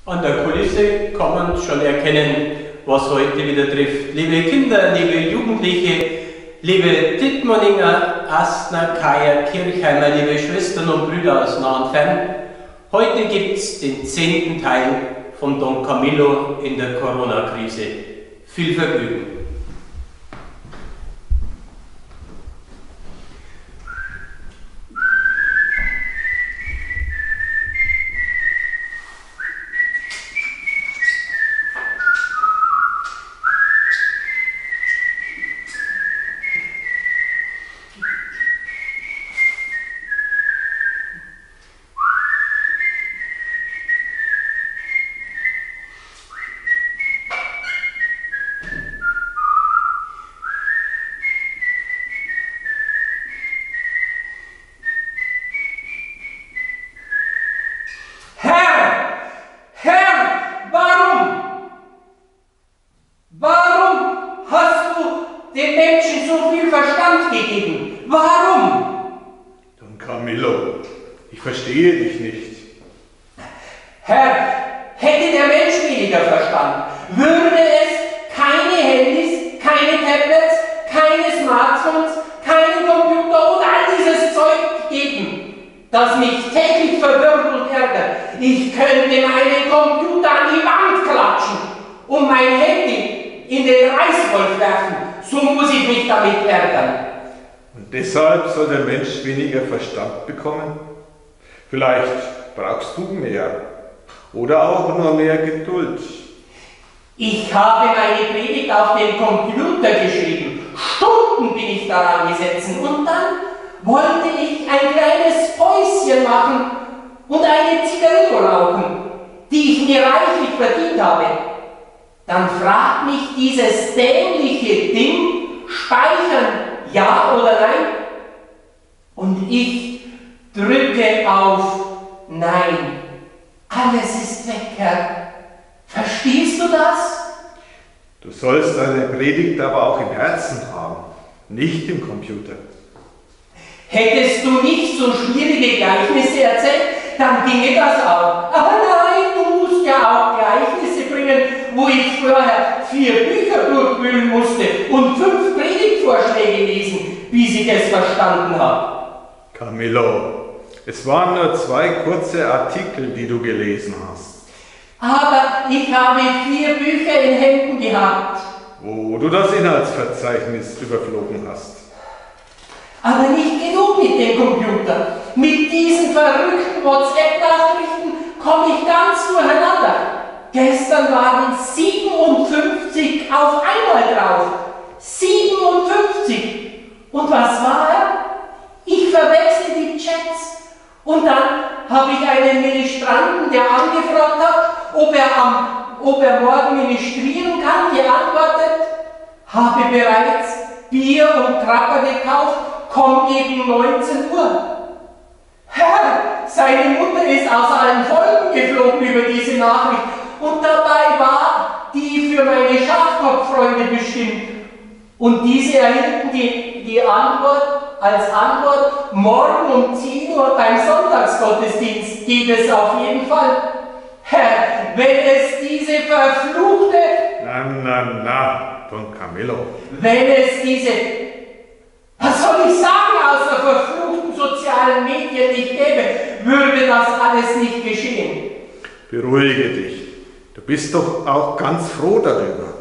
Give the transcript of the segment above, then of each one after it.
An der Kulisse kann man schon erkennen, was heute wieder trifft. Liebe Kinder, liebe Jugendliche, liebe Dittmoninger, Astner, Kaya, Kirchheimer, liebe Schwestern und Brüder aus nah und fern, heute gibt es den 10. Teil von Don Camillo in der Corona-Krise. Viel Vergnügen! Den Menschen so viel Verstand gegeben. Warum? Don Camillo, ich verstehe dich nicht. Herr, hätte der Mensch weniger Verstand, würde es keine Handys, keine Tablets, keine Smartphones, keinen Computer und all dieses Zeug geben, das mich täglich verwirrt und ärgert. Ich könnte meinen Computer an die Wand klatschen und mein Handy in den Reißwolf werfen. So muss ich mich damit ärgern. Und deshalb soll der Mensch weniger Verstand bekommen? Vielleicht brauchst du mehr oder auch nur mehr Geduld. Ich habe meine Predigt auf den Computer geschrieben. Stunden bin ich daran gesessen und dann wollte ich ein kleines Päuschen machen und eine Zigarette rauchen, die ich mir reichlich verdient habe. Dann fragt mich dieses dämliche Ding, speichern, ja oder nein? Und ich drücke auf Nein. Alles ist weg, Herr. Verstehst du das? Du sollst deine Predigt aber auch im Herzen haben, nicht im Computer. Hättest du nicht so schwierige Gleichnisse erzählt, dann ginge das auch. Aber nein, du musst ja auch Gleichnisse bringen, wo ich vorher 4 Bücher durchwühlen musste und 5 Predigtvorschläge lesen, bis ich es verstanden habe. Camillo, es waren nur 2 kurze Artikel, die du gelesen hast. Aber ich habe 4 Bücher in Händen gehabt. Wo du das Inhaltsverzeichnis überflogen hast. Aber nicht genug mit dem Computer. Mit diesen verrückten WhatsApp-Nachrichten komme ich ganz durcheinander. Gestern waren 57 auf einmal drauf. 57! Und was war er? Ich verwechsel die Chats. Und dann habe ich einen Ministranten, der angefragt hat, ob er morgen ministrieren kann, geantwortet, habe bereits Bier und Krapper gekauft, komm gegen 19 Uhr. Herr, seine Mutter ist aus allen Wolken geflogen über diese Nachricht und dabei war die für meine Schafkopffreunde bestimmt. Und diese erhielten die Antwort als Antwort, morgen um 10 Uhr beim Sonntagsgottesdienst geht es auf jeden Fall. Herr, wenn es diese verfluchte... Na, Don Camillo. Wenn es diese... Was soll ich sagen, außer verfluchten sozialen Medien nicht gäbe, würde das alles nicht geschehen. Beruhige dich. Du bist doch auch ganz froh darüber.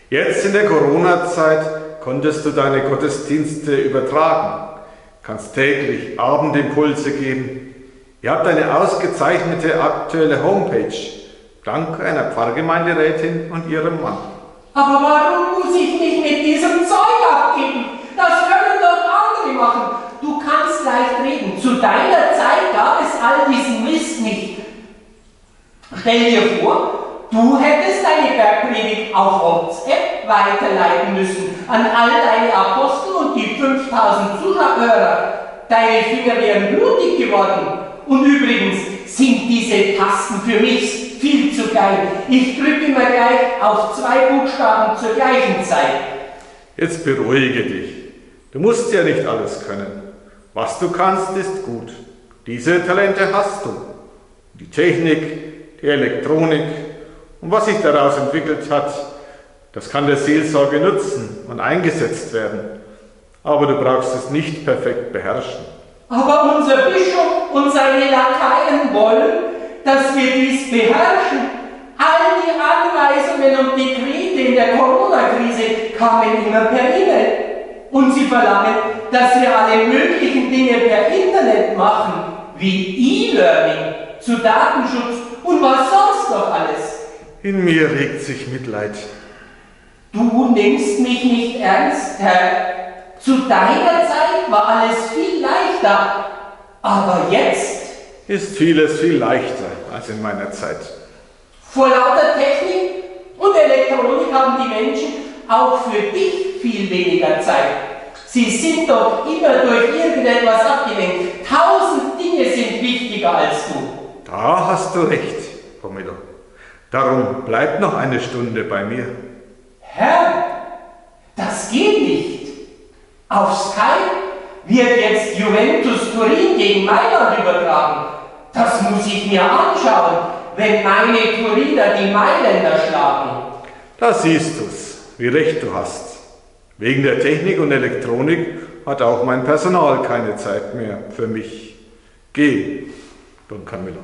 Jetzt in der Corona-Zeit konntest du deine Gottesdienste übertragen, kannst täglich Abendimpulse geben. Ihr habt eine ausgezeichnete aktuelle Homepage, dank einer Pfarrgemeinderätin und ihrem Mann. Aber warum muss ich mich mit diesem Zeug abgeben? Das können doch andere machen. Du kannst leicht reden. Zu deiner Zeit gab es all diesen Mist nicht. Stell dir vor, du hättest deine Bergpredigt auf WhatsApp weiterleiten müssen an all deine Apostel und die 5000 Zuhörer. Deine Finger wären blutig geworden. Und übrigens sind diese Tasten für mich viel zu geil. Ich drücke immer gleich auf 2 Buchstaben zur gleichen Zeit. Jetzt beruhige dich. Du musst ja nicht alles können. Was du kannst, ist gut. Diese Talente hast du. Die Technik, die Elektronik und was sich daraus entwickelt hat, das kann der Seelsorge nutzen und eingesetzt werden. Aber du brauchst es nicht perfekt beherrschen. Aber unser Bischof und seine Lakaien wollen, dass wir dies beherrschen. All die Anweisungen und Dekrete in der Corona-Krise kamen immer per E-Mail. Und sie verlangen, dass wir alle möglichen Dinge per Internet machen, wie E-Learning, zu Datenschutz und was sonst noch alles. In mir regt sich Mitleid. Du nimmst mich nicht ernst, Herr. Zu deiner Zeit war alles viel leichter, aber jetzt ist vieles viel leichter als in meiner Zeit. Vor lauter Technik und Elektronik haben die Menschen auch für dich viel weniger Zeit. Sie sind doch immer durch irgendetwas abgelenkt. 1000 Dinge sind wichtiger als du. Da hast du recht, Pomelo. Darum bleib noch eine Stunde bei mir. Herr, das geht nicht. Auf Skype wird jetzt Juventus Turin gegen Mailand übertragen. Das muss ich mir anschauen, wenn meine Turiner die Mailänder schlagen. Da siehst du's, wie recht du hast. Wegen der Technik und Elektronik hat auch mein Personal keine Zeit mehr für mich. Geh, Don Camillo.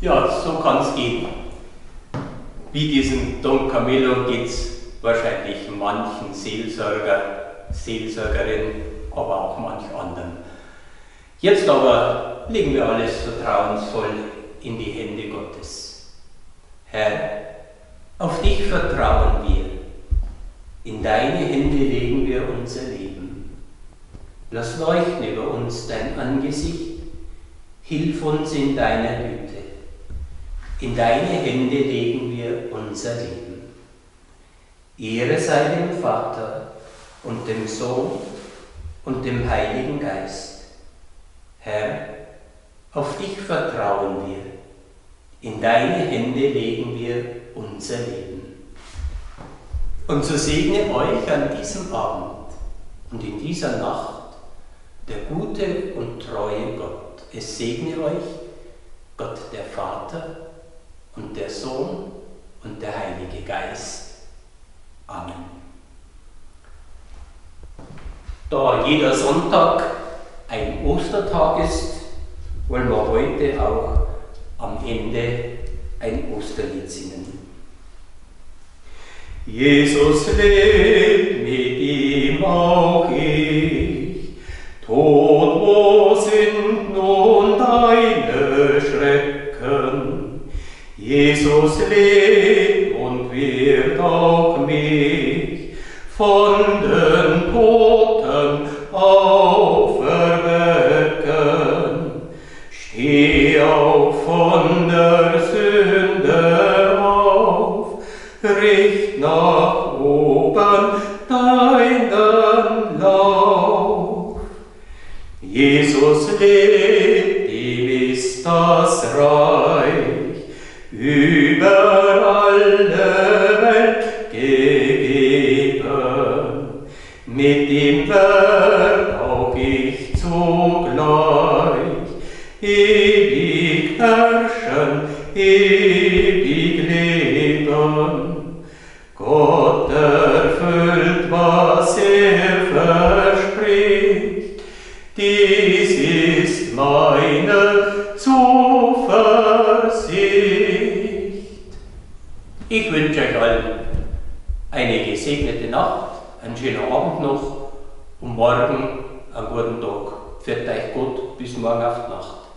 Ja, so kann es gehen. Wie diesem Don Camillo geht es wahrscheinlich manchen Seelsorger, Seelsorgerin, aber auch manch anderen. Jetzt aber legen wir alles vertrauensvoll in die Hände Gottes. Herr, auf dich vertrauen wir. In deine Hände legen wir unser Leben. Lass leuchten über uns dein Angesicht. Hilf uns in deiner Güte. In deine Hände legen wir unser Leben. Ehre sei dem Vater und dem Sohn und dem Heiligen Geist. Herr, auf dich vertrauen wir. In deine Hände legen wir unser Leben. Und so segne euch an diesem Abend und in dieser Nacht der gute und treue Gott. Es segne euch Gott der Vater und der Sohn und der Heilige Geist. Amen. Da jeder Sonntag ein Ostertag ist, wollen wir heute auch am Ende ein Osterlied singen. Jesus lebt, mit ihm auch ich. Tod, wo sind nun deine Schrecken? Jesus lebt und wird auch mich von den Toten auferwecken. Steh auf von der Sünde auf, richt nach oben deinen Lauf. Jesus lebt, ihm ist das Reich über alle Welt gegeben. Mit ihm werd auch ich zugleich ewig herrschen, ewig leben. Gott erfüllt, was verspricht, dies ist meine Zuversicht. Ich wünsche euch allen eine gesegnete Nacht, einen schönen Abend noch und morgen einen guten Tag. Pfiat euch Gott, bis morgen auf die Nacht.